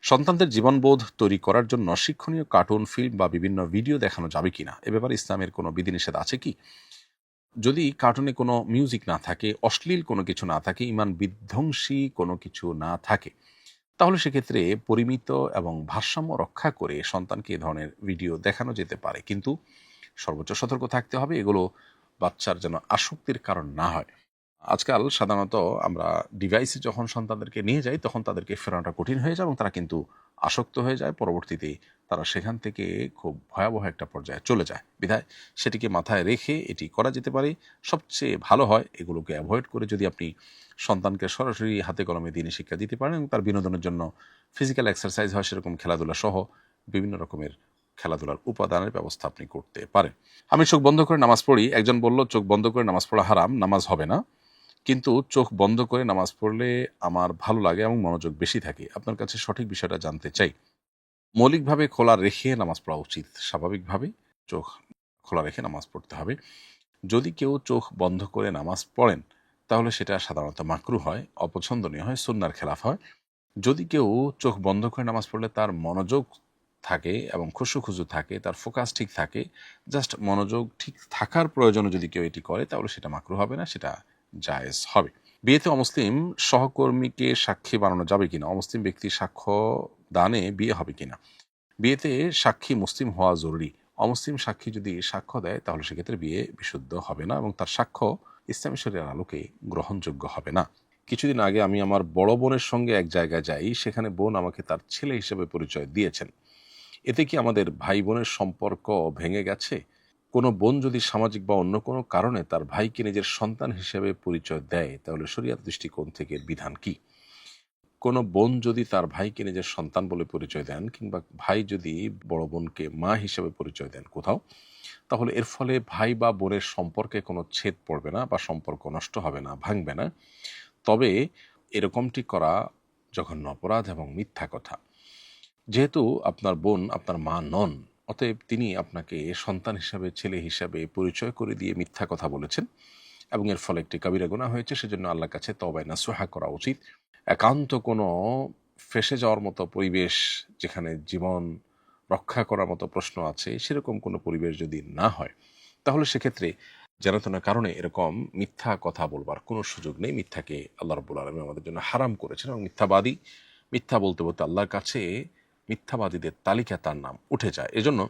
সন্তানদের জীবনবোধ তৈরি করার জন্য শিক্ষণীয় কার্টুন, ফিল্ম বা বিভিন্ন ভিডিও দেখানো যাবে কিনা, এ ব্যাপারে ইসলামের কোনো বিধিনিষেধ আছে কি? যদি কার্টুনে কোনো মিউজিক না থাকে, অশ্লীল কোনো কিছু না থাকে, ইমান বিধ্বংসী কোনো কিছু না থাকে, তাহলে সেক্ষেত্রে পরিমিত এবং ভারসাম্য রক্ষা করে সন্তানকে এ ধরনের ভিডিও দেখানো যেতে পারে। কিন্তু সর্বোচ্চ সতর্ক থাকতে হবে এগুলো বাচ্চার যেন আসক্তির কারণ না হয়। আজকাল সাধারণত আমরা ডিভাইসে যখন সন্তানদেরকে নিয়ে যাই তখন তাদেরকে ফেরানোটা কঠিন হয়ে যায় এবং তারা কিন্তু আসক্ত হয়ে যায়। পরবর্তীতে তারা সেখান থেকে খুব ভয়াবহ একটা পর্যায়ে চলে যায়। বিধায় সেটিকে মাথায় রেখে এটি করা যেতে পারে। সবচেয়ে ভালো হয় এগুলোকে অ্যাভয়েড করে যদি আপনি সন্তানকে সরাসরি হাতে কলমে দিনে শিক্ষা দিতে পারেন এবং তার বিনোদনের জন্য ফিজিক্যাল এক্সারসাইজ হয় সেরকম খেলাধুলা সহ বিভিন্ন রকমের খেলাধুলার উপাদানের ব্যবস্থা আপনি করতে পারেন। আমি চোখ বন্ধ করে নামাজ পড়ি। একজন বলল চোখ বন্ধ করে নামাজ পড়া হারাম, নামাজ হবে না। কিন্তু চোখ বন্ধ করে নামাজ পড়লে আমার ভালো লাগে এবং মনোযোগ বেশি থাকে। আপনার কাছে সঠিক বিষয়টা জানতে চাই। মৌলিকভাবে খোলা রেখে নামাজ পড়া উচিত। স্বাভাবিকভাবে চোখ খোলা রেখে নামাজ পড়তে হবে। যদি কেউ চোখ বন্ধ করে নামাজ পড়েন তাহলে সেটা সাধারণত মাকরুহ হয়, অপছন্দনীয় হয়, সুন্নাহর খেলাফ হয়। যদি কেউ চোখ বন্ধ করে নামাজ পড়লে তার মনোযোগ থাকে এবং খুশু-খুজু থাকে, তার ফোকাস ঠিক থাকে, জাস্ট মনোযোগ ঠিক থাকার প্রয়োজনে যদি কেউ এটি করে তাহলে সেটা মাকরুহ হবে না, সেটা জায়েজ হবে। বিয়েতে অমুসলিম সহকর্মীকে সাক্ষী বানানো যাবে কিনা? অমুসলিম ব্যক্তির সাক্ষ্য দানে বিয়ে হবে কিনা? বিয়েতে সাক্ষী মুসলিম হওয়া জরুরি। অমুসলিম সাক্ষী যদি সাক্ষ্য দেয় তাহলে সেক্ষেত্রে বিয়ে বিশুদ্ধ হবে না এবং তার সাক্ষ্য ইসলামী শরীয়তের আলোকে গ্রহণযোগ্য হবে না। কিছুদিন আগে আমি আমার বড় বোনের সঙ্গে এক জায়গায় যাই, সেখানে বোন আমাকে তার ছেলে হিসেবে পরিচয় দিয়েছেন। এতে কি আমাদের ভাই বোনের সম্পর্ক ভেঙে গেছে? কোনো বোন যদি সামাজিক বা অন্য কোনো কারণে তার ভাইকে নিজের সন্তান হিসেবে পরিচয় দেয় তাহলে শরীয়ত দৃষ্টিকোণ থেকে বিধান কি? কোনো বোন যদি তার ভাইকে নিজের সন্তান বলে পরিচয় দেন কিংবা ভাই যদি বড় বোনকে মা হিসেবে পরিচয় দেন কোথাও, তাহলে এর ফলে ভাই বা বোনের সম্পর্কে কোনো ছেদ পড়বে না বা সম্পর্ক নষ্ট হবে না, ভাঙবে না। তবে এরকমটি করা জঘন্য অপরাধ এবং মিথ্যা কথা। যেহেতু আপনার বোন আপনার মা নন, অতএব তিনি আপনাকে সন্তান হিসাবে, ছেলে হিসাবে পরিচয় করে দিয়ে মিথ্যা কথা বলেছেন এবং এর ফলে একটি কাবিরা গুনাহ হয়েছে। সেজন্য আল্লাহর কাছে তওবায়ে নাসুহা করা উচিত। একান্ত কোনো ফেঁসে যাওয়ার মতো পরিবেশ, যেখানে জীবন রক্ষা করার মতো প্রশ্ন আছে, সেরকম কোনো পরিবেশ যদি না হয়, তাহলে সেক্ষেত্রে যেন কারণে এরকম মিথ্যা কথা বলবার কোনো সুযোগ নেই। মিথ্যাকে আল্লাহ রাব্বুল আলামিন আমাদের জন্য হারাম করেছেন এবং মিথ্যা বলতে বলতে আল্লাহর কাছে মিথ্যাবাদীদের তালিকায় তার নাম উঠে যায়। এজন্য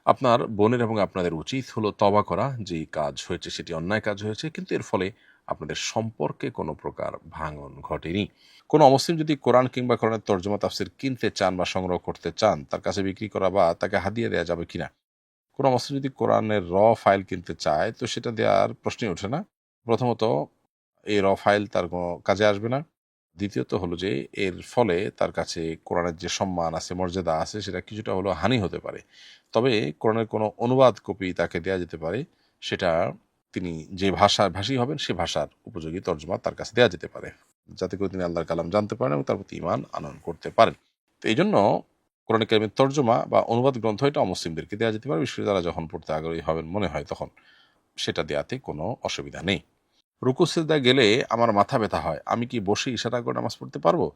আপনার বোনের এবং আপনাদের উচিত হলো তওবা করা। যেই কাজ হয়েছে সেটি অন্যায় কাজ হয়েছে, কিন্তু এর ফলে আপনাদের সম্পর্কে কোনো প্রকার ভাঙন ঘটেনি। কোনো অমুসলিম যদি কোরআন কিংবা কোরআনের তর্জমা তাফসির কিনতে চান বা সংগ্রহ করতে চান, তার কাছে বিক্রি করা বা তাকে হাদিয়া দেওয়া যাবে কিনা? কোনো অমুসলিম যদি কোরআনের ফাইল কিনতে চায় তো সেটা দেওয়ার প্রশ্নই ওঠে না। প্রথমত এই ফাইল তার কোনো কাজে আসবে না। দ্বিতীয়ত হলো যে এর ফলে তার কাছে কোরআনের যে সম্মান আছে, মর্যাদা আছে, সেটা কিছুটা হলেও হানি হতে পারে। তবে কোরআনের কোনো অনুবাদ কপি তাকে দেয়া যেতে পারে। সেটা তিনি যে ভাষী হবেন সে ভাষার উপযোগী তর্জমা তার কাছে দেয়া যেতে পারে। যাতে করে তিনি আল্লাহর কালাম জানতে পারেন এবং তার প্রতি ঈমান আনয়ন করতে পারেন। তো এইজন্য কোরআন কারীমের তর্জমা বা অনুবাদ গ্রন্থ এটা অমুসলিমদেরকে দেয়া যেতে পারে। বিশেষ করে তারা যখন পড়তে আগ্রহী হবেন মনে হয় তখন সেটা দেয়াতে কোনো অসুবিধা নেই। রুকু সিজদায় গেলে আমার মাথা ব্যথা হয়। আমি কি বসে ইশারা করে নামাজ পড়তে পারবো?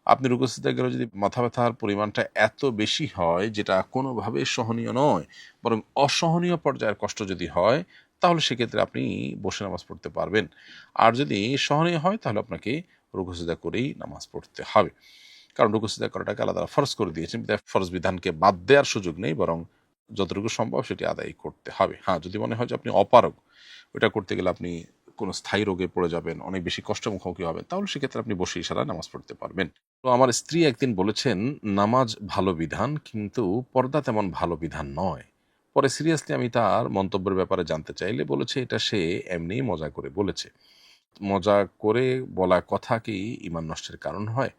আপনি রুকু সিজদায় গেলে যদি মাথা ব্যথার পরিমাণটা এত বেশি হয় যেটা কোনোভাবেই সহনীয় নয়, বরং অসহনীয় পর্যায়ের কষ্ট যদি হয়, তাহলে সেক্ষেত্রে আপনি বসে নামাজ পড়তে পারবেন। আর যদি সহনীয় হয় তাহলে আপনাকে রুকু সিজদা করেই নামাজ পড়তে হবে। কারণ রুকু সিজদা করাটাকে আল্লাহ তাআলা ফরজ করে দিয়েছেন। বিধায় ফরজ বিধানকে বাদ দেওয়ার সুযোগ নেই, বরং যতটুকু সম্ভব সেটি আদায় করতে হবে। হ্যাঁ, যদি মনে হয় যে আপনি অপারগ, ওটা করতে গেলে আপনি কোনো স্থায়ী রোগে পড়ে যাবেন, অনেক বেশি কষ্ট মুখোমুখি হবেন, তাহলে সেক্ষেত্রে আপনি বসে ইশারায় নামাজ পড়তে পারবেন। তো আমার স্ত্রী একদিন বলেছেন, নামাজ ভালো বিধান কিন্তু পর্দা তেমন ভালো বিধান নয়। পরে সিরিয়াসলি আমি তার মন্তব্যের ব্যাপারে জানতে চাইলে বলেছে এটা সে এমনিই মজা করে বলেছে। মজা করে বলা কথা কি ঈমান নষ্টের কারণ হয়?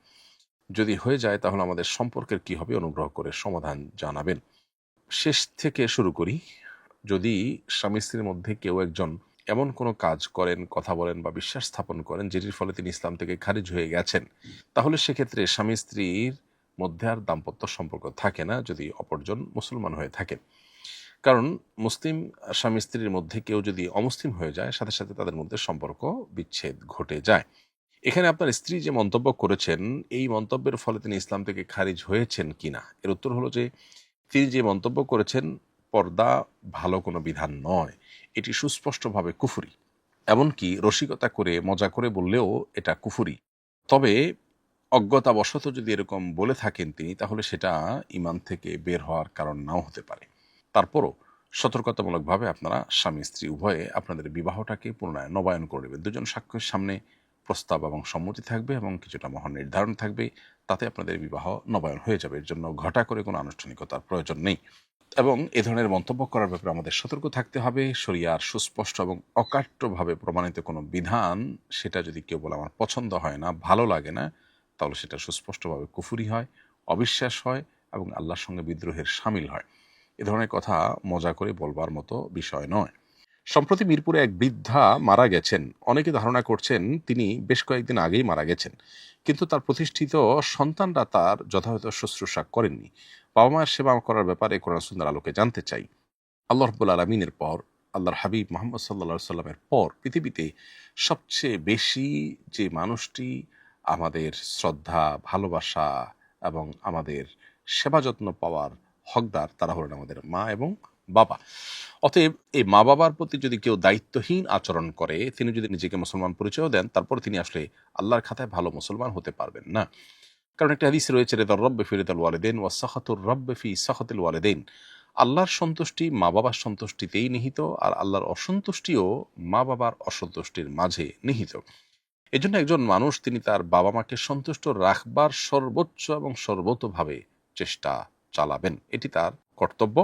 যদি হয়ে যায় তাহলে আমাদের সম্পর্কের কি হবে? অনুগ্রহ করে সমাধান জানাবেন। শেষ থেকে শুরু করি। যদি স্বামী-স্ত্রীর মধ্যে কেউ একজন এমন কোনো কাজ করেন, কথা বলেন বা বিশ্বাস স্থাপন করেন যেটির ফলে তিনি ইসলাম থেকে খারিজ হয়ে গেছেন, তাহলে সেক্ষেত্রে স্বামী-স্ত্রীর মধ্যে আর দাম্পত্য সম্পর্ক থাকে না যদি অপরজন মুসলমান হয়ে থাকেন। কারণ মুসলিম স্বামী-স্ত্রীর মধ্যে কেউ যদি অমুসলিম হয়ে যায়, সাথে সাথে তাদের মধ্যে সম্পর্ক বিচ্ছেদ ঘটে যায়। এখানে আপনার স্ত্রী যে মন্তব্য করেছেন, এই মন্তব্যের ফলে তিনি ইসলাম থেকে খারিজ হয়েছেন কিনা, এর উত্তর হলো যে তিনি যে মন্তব্য করেছেন পর্দা ভালো কোনো বিধান নয়, এটি সুস্পষ্টভাবে কুফরি। এমনকি রসিকতা করে মজা করে বললেও এটা কুফরি। তবে অজ্ঞতাবশত যদি এরকম বলে থাকেন তিনি, তাহলে সেটা ইমান থেকে বের হওয়ার কারণ নাও হতে পারে। তারপরও সতর্কতামূলকভাবে আপনারা স্বামী স্ত্রী উভয়ে আপনাদের বিবাহটাকে পুনরায় নবায়ন করে নেবেন। দুজন সাক্ষ্যের সামনে প্রস্তাব এবং সম্মতি থাকবে এবং কিছুটা মহান নির্ধারণ থাকবে, তাতে আপনাদের বিবাহ নবায়ন হয়ে যাবে। এর জন্য ঘটা করে কোনো আনুষ্ঠানিকতার প্রয়োজন নেই। এবং এ ধরনের মন্তব্য করার ব্যাপারে আমাদের সতর্ক থাকতে হবে। শরিয়ার সুস্পষ্ট এবং অকাট্যভাবে প্রমাণিত কোনো বিধান, সেটা যদি কেউ বলে আমার পছন্দ হয় না, ভালো লাগে না, তাহলে সেটা সুস্পষ্টভাবে কুফরি হয়, অবিশ্বাস হয় এবং আল্লাহর সঙ্গে বিদ্রোহের শামিল হয়। এ ধরনের কথা মজা করে বলবার মতো বিষয় নয়। সম্প্রতি মিরপুরে এক বৃদ্ধা মারা গেছেন। অনেকে ধারণা করছেন তিনি বেশ কয়েকদিন আগেই মারা গেছেন, কিন্তু তার প্রতিষ্ঠিত সন্তানরা তার যথাযথ শুশ্রূষা করেননি। বাবা মায়ের সেবা করার ব্যাপারে কোরআন সুন্নাহর আলোকে জানতে চাই। আল্লাহ রাব্বুল আলামিনের পর, আল্লাহর হাবিব মুহাম্মদ সাল্লাল্লাহু সাল্লামের পর পৃথিবীতে সবচেয়ে বেশি যে মানুষটি আমাদের শ্রদ্ধা, ভালোবাসা এবং আমাদের সেবা যত্ন পাওয়ার হকদার, তারা হলেন আমাদের মা এবং বাবা। অতএব এই মা বাবার প্রতি যদি কেউ দায়িত্বহীন আচরণ করে, তিনি যদি নিজেকে মুসলমান পরিচয় দেন, তারপর তিনি আসলে আল্লাহর খাতায় ভালো মুসলমান হতে পারবেন না। কারণ একটা হাদিস রয়েছে, রেদার রব্বে ফি রিদাল ওয়ালিদাইন ওয়া সাখাতুর রব্বে ফি সাখাতিল ওয়ালিদাইন। আল্লাহর সন্তুষ্টি মা বাবার সন্তুষ্টিতেই নিহিত, আর আল্লাহর অসন্তুষ্টিও মা বাবার অসন্তুষ্টির মাঝে নিহিত। এজন্য একজন মানুষ তিনি তার বাবা মাকে সন্তুষ্ট রাখবার সর্বোচ্চ এবং সর্বতোভাবে চেষ্টা চালাবেন, এটি তার কর্তব্য।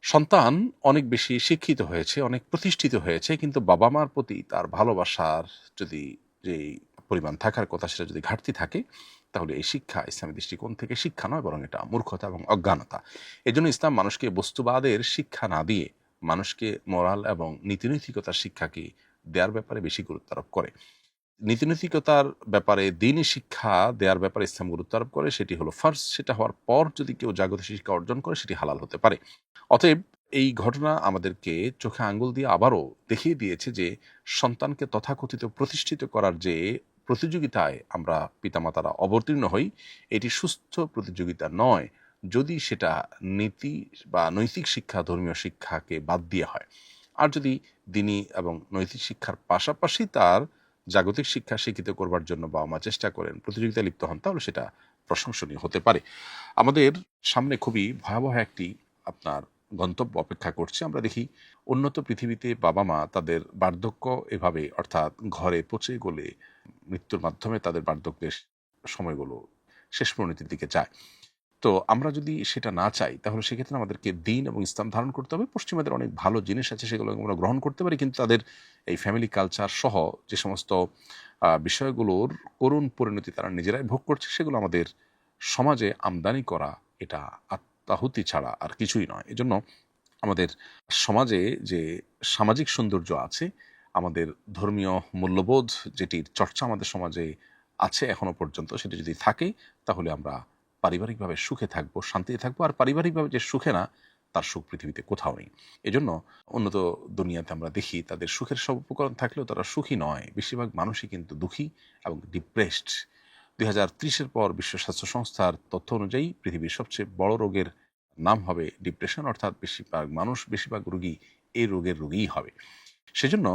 সন্তান অনেক বেশি শিক্ষিত হয়েছে, অনেক প্রতিষ্ঠিত হয়েছে, কিন্তু বাবা মার প্রতি তার ভালোবাসার যদি যে পরিমাণ থাকার কথা সেটা যদি ঘাটতি থাকে, তাহলে এই শিক্ষা ইসলামী দৃষ্টিকোণ থেকে শিক্ষা নয়, বরং এটা মূর্খতা এবং অজ্ঞানতা। এজন্য ইসলাম মানুষকে বস্তুবাদের শিক্ষা না দিয়ে মানুষকে মোরাল এবং নীতিনৈতিকতার শিক্ষাকে দেওয়ার ব্যাপারে বেশি গুরুত্ব আরোপ করে। নীতিনৈতিকতার ব্যাপারে দিনই শিক্ষা দেওয়ার ব্যাপারে ইসলাম গুরুত্ব আরোপ করে, সেটি হলো ফার্স্ট। সেটা হওয়ার পর যদি কেউ জাগতিক শিক্ষা অর্জন করে, সেটি হালাল হতে পারে। অতএব এই ঘটনা আমাদেরকে চোখে আঙ্গুল দিয়ে আবারও দেখিয়ে দিয়েছে যে সন্তানকে তথাকথিত প্রতিষ্ঠিত করার যে প্রতিযোগিতায় আমরা পিতামাতারা অবতীর্ণ হই, এটি সুস্থ প্রতিযোগিতা নয় যদি সেটা নীতি বা নৈতিক শিক্ষা, ধর্মীয় শিক্ষাকে বাদ দিয়ে হয়। আর যদি দিনী এবং নৈতিক শিক্ষার পাশাপাশি তার জাগতিক শিক্ষা শিক্ষিত করবার জন্য বাবা মা চেষ্টা করেন, প্রতিযোগিতা লিপ্ত হন, তাহলে সেটা প্রশংসনীয় হতে পারে। আমাদের সামনে খুবই ভয়াবহ একটি আপনার গন্তব্য অপেক্ষা করছে। আমরা দেখি উন্নত পৃথিবীতে বাবা মা তাদের বার্ধক্য এভাবে, অর্থাৎ ঘরে পচে গলে মৃত্যুর মাধ্যমে তাদের বার্ধক্যের সময়গুলো শেষ পরিণতির দিকে যায়। তো আমরা যদি সেটা না চাই, তাহলে সেক্ষেত্রে আমাদেরকে দিন এবং ইসলাম ধারণ করতে হবে। পশ্চিমাদের অনেক ভালো জিনিস আছে, সেগুলো আমরা গ্রহণ করতে পারি, কিন্তু তাদের এই ফ্যামিলি কালচার সহ যে সমস্ত বিষয়গুলোর করুণ পরিণতি তারা নিজেরাই ভোগ করছে, সেগুলো আমাদের সমাজে আমদানি করা এটা আত্মাহুতি ছাড়া আর কিছুই নয়। এজন্য আমাদের সমাজে যে সামাজিক সৌন্দর্য আছে, আমাদের ধর্মীয় মূল্যবোধ যেটির চর্চা আমাদের সমাজে আছে এখনো পর্যন্ত, সেটি যদি থাকে, তাহলে আমরা পারিবারিকভাবে সুখে থাকবো, শান্তিতে থাকবো। আর পারিবারিকভাবে যে সুখে না, তার সুখ পৃথিবীতে কোথাও নেই। এজন্য উন্নত দুনিয়াতে আমরা দেখি তাদের সুখের সব উপকরণ থাকলেও তারা সুখী নয়। বেশিরভাগ মানুষই কিন্তু দুঃখী এবং ডিপ্রেসড। 2030-এর পর বিশ্ব স্বাস্থ্য সংস্থার তথ্য অনুযায়ী পৃথিবীর সবচেয়ে বড় রোগের নাম হবে ডিপ্রেশন, অর্থাৎ বেশিরভাগ মানুষ, বেশিরভাগ রোগী এই রোগের রোগীই হবে। সেজন্য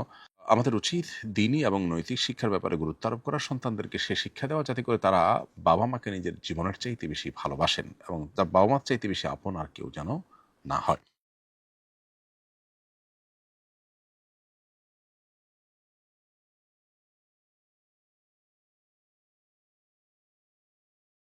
আমাদের উচিত দিনী এবং নৈতিক শিক্ষার ব্যাপারে গুরুত্ব আরোপ করা, সন্তানদেরকে সে শিক্ষা দেওয়া যাতে করে তারা বাবা মাকে নিজের জীবনের চাইতে বেশি ভালোবাসেন এবং তার বাবা মার চাইতে বেশি আপন আর কেউ যেন না হয়।